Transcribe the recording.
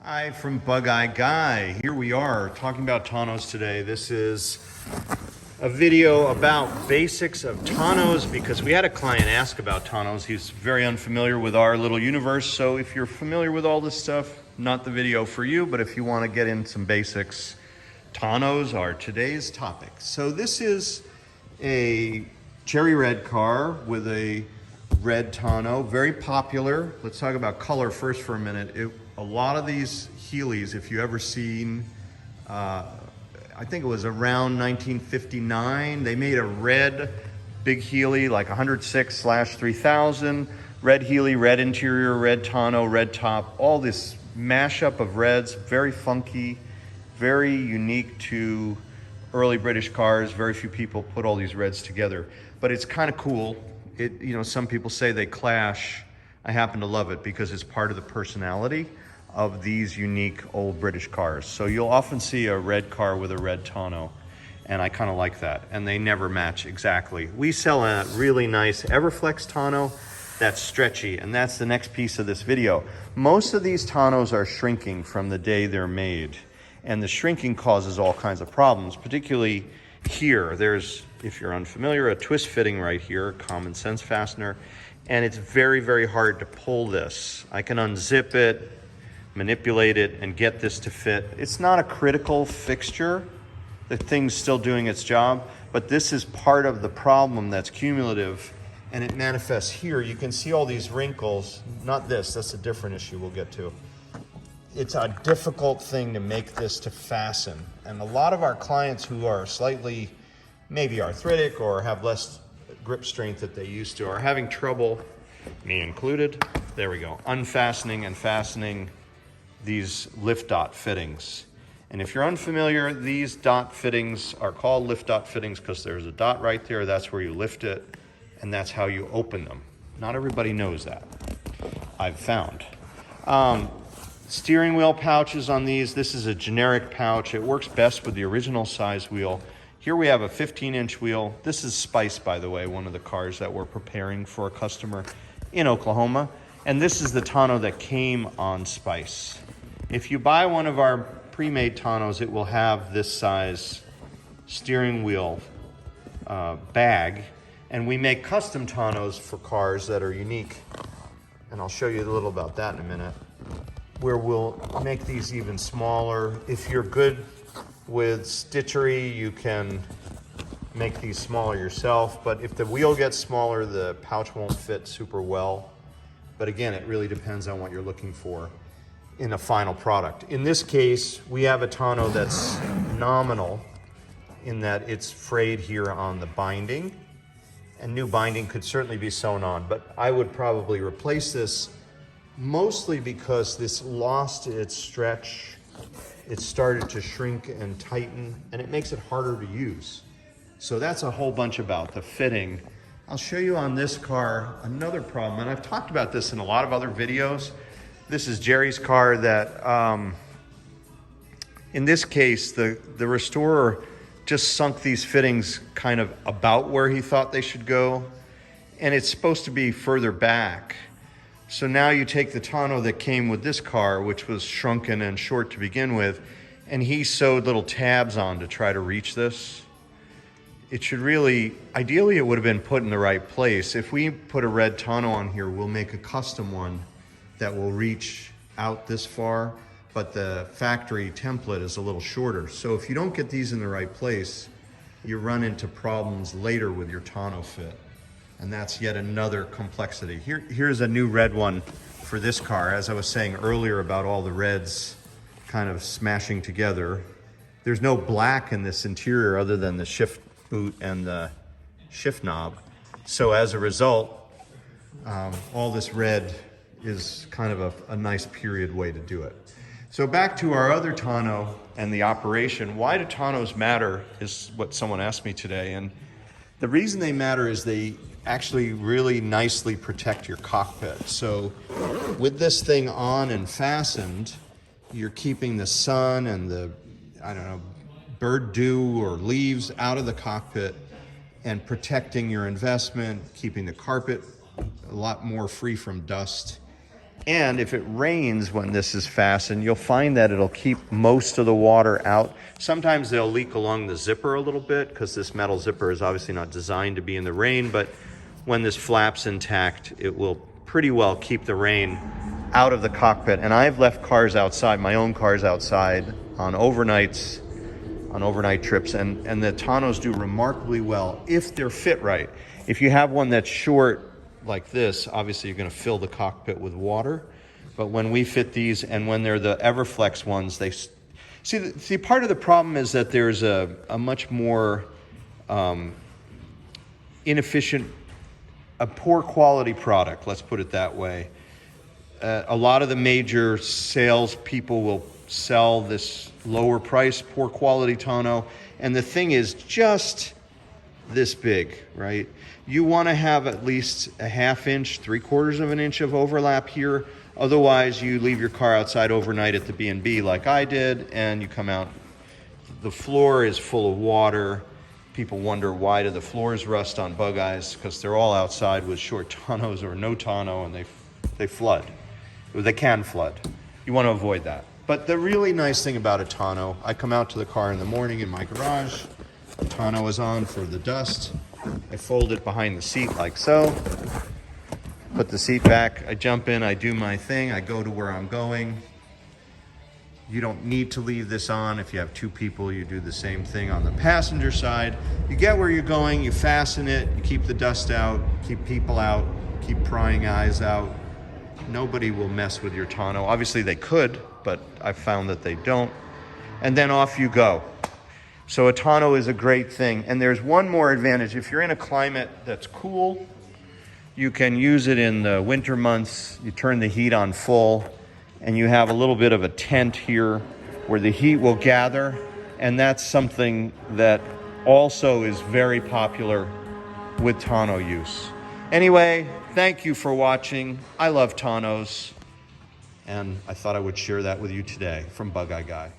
Hi from Bugeye Guy. Here we are talking about tonneaus today. This is a video about basics of tonneaus because we had a client ask about tonneaus. He's very unfamiliar with our little universe. So if you're familiar with all this stuff, not the video for you, but if you want to get in some basics, tonneaus are today's topic. So this is a cherry red car with a red tonneau, very popular. Let's talk about color first for a minute. A lot of these Heelys, if you ever seen, I think it was around 1959, they made a red big Heely, like 106/3000, red Heely, red interior, red tonneau, red top, all this mashup of reds, very funky, very unique to early British cars. Very few people put all these reds together, but it's kind of cool. Some people say they clash. I happen to love it because it's part of the personality of these unique old British cars. So you'll often see a red car with a red tonneau, and I kind of like that. And they never match exactly. We sell a really nice Everflex tonneau that's stretchy, and that's the next piece of this video. Most of these tonneaus are shrinking from the day they're made, and the shrinking causes all kinds of problems, particularly here. There's, if you're unfamiliar, a twist fitting right here, common sense fastener, and it's very, very hard to pull this. I can unzip it, manipulate it, and get this to fit. It's not a critical fixture. The thing's still doing its job, but this is part of the problem that's cumulative, and it manifests here. You can see all these wrinkles. Not this, that's a different issue we'll get to. It's a difficult thing to make this to fasten. And a lot of our clients who are slightly maybe arthritic or have less grip strength that they used to are having trouble, me included, there we go, unfastening and fastening these lift dot fittings. And if you're unfamiliar, these dot fittings are called lift dot fittings because there's a dot right there. That's where you lift it, and that's how you open them. Not everybody knows that, I've found. Steering wheel pouches on these. This is a generic pouch. It works best with the original size wheel. Here we have a 15-inch wheel. This is Spice, by the way, one of the cars that we're preparing for a customer in Oklahoma. And this is the tonneau that came on Spice. If you buy one of our pre-made tonneaus, it will have this size steering wheel bag. And we make custom tonneaus for cars that are unique. And I'll show you a little about that in a minute, where we'll make these even smaller. If you're good with stitchery, you can make these smaller yourself. But if the wheel gets smaller, the pouch won't fit super well. But again, it really depends on what you're looking for in a final product. In this case, we have a tonneau that's nominal in that it's frayed here on the binding, and new binding could certainly be sewn on, but I would probably replace this mostly because this lost its stretch. It started to shrink and tighten, and it makes it harder to use. So that's a whole bunch about the fitting. I'll show you on this car another problem, and I've talked about this in a lot of other videos. This is Jerry's car that, in this case, the restorer just sunk these fittings kind of about where he thought they should go, and it's supposed to be further back. So now you take the tonneau that came with this car, which was shrunken and short to begin with, and he sewed little tabs on to try to reach this. It should really, ideally it would have been put in the right place. If we put a red tonneau on here, we'll make a custom one that will reach out this far, but the factory template is a little shorter. So if you don't get these in the right place, you run into problems later with your tonneau fit. And that's yet another complexity. Here's a new red one for this car. As I was saying earlier about all the reds kind of smashing together, there's no black in this interior other than the shift boot and the shift knob. So as a result, all this red is kind of a nice period way to do it. So back to our other tonneau and the operation. Why do tonneaus matter is what someone asked me today. And the reason they matter is they actually really nicely protect your cockpit. So with this thing on and fastened, you're keeping the sun and the, bird dew or leaves out of the cockpit and protecting your investment, keeping the carpet a lot more free from dust. And if it rains when this is fastened, you'll find that it'll keep most of the water out. Sometimes they'll leak along the zipper a little bit because this metal zipper is obviously not designed to be in the rain, but when this flap's intact, it will pretty well keep the rain out of the cockpit. And I've left cars outside, my own cars outside on overnights, on overnight trips, and the tonneaus do remarkably well if they're fit right. If you have one that's short like this, obviously you're going to fill the cockpit with water. But when we fit these, and when they're the Everflex ones, they see part of the problem is that there's a much more inefficient, a poor quality product, let's put it that way. A lot of the major sales people will sell this lower price, poor quality tonneau, and the thing is just this big, right? You want to have at least a ½ inch, 3/4 of an inch of overlap here. Otherwise, you leave your car outside overnight at the B&B like I did, and you come out, the floor is full of water. People wonder, why do the floors rust on Bugeyes? Because they're all outside with short tonneaus or no tonneau, and they flood. They can flood. You want to avoid that. But the really nice thing about a tonneau, I come out to the car in the morning in my garage, the tonneau is on for the dust. I fold it behind the seat like so, put the seat back, I jump in, I do my thing, I go to where I'm going. You don't need to leave this on. If you have 2 people, you do the same thing on the passenger side. You get where you're going, you fasten it, you keep the dust out, keep people out, keep prying eyes out. Nobody will mess with your tonneau. Obviously they could, but I've found that they don't. And then off you go. So a tonneau is a great thing. And there's one more advantage. If you're in a climate that's cool, you can use it in the winter months. You turn the heat on full, and you have a little bit of a tent here where the heat will gather. And that's something that also is very popular with tonneau use. Anyway, thank you for watching. I love tonneaus, and I thought I would share that with you today from Bugeye Guy.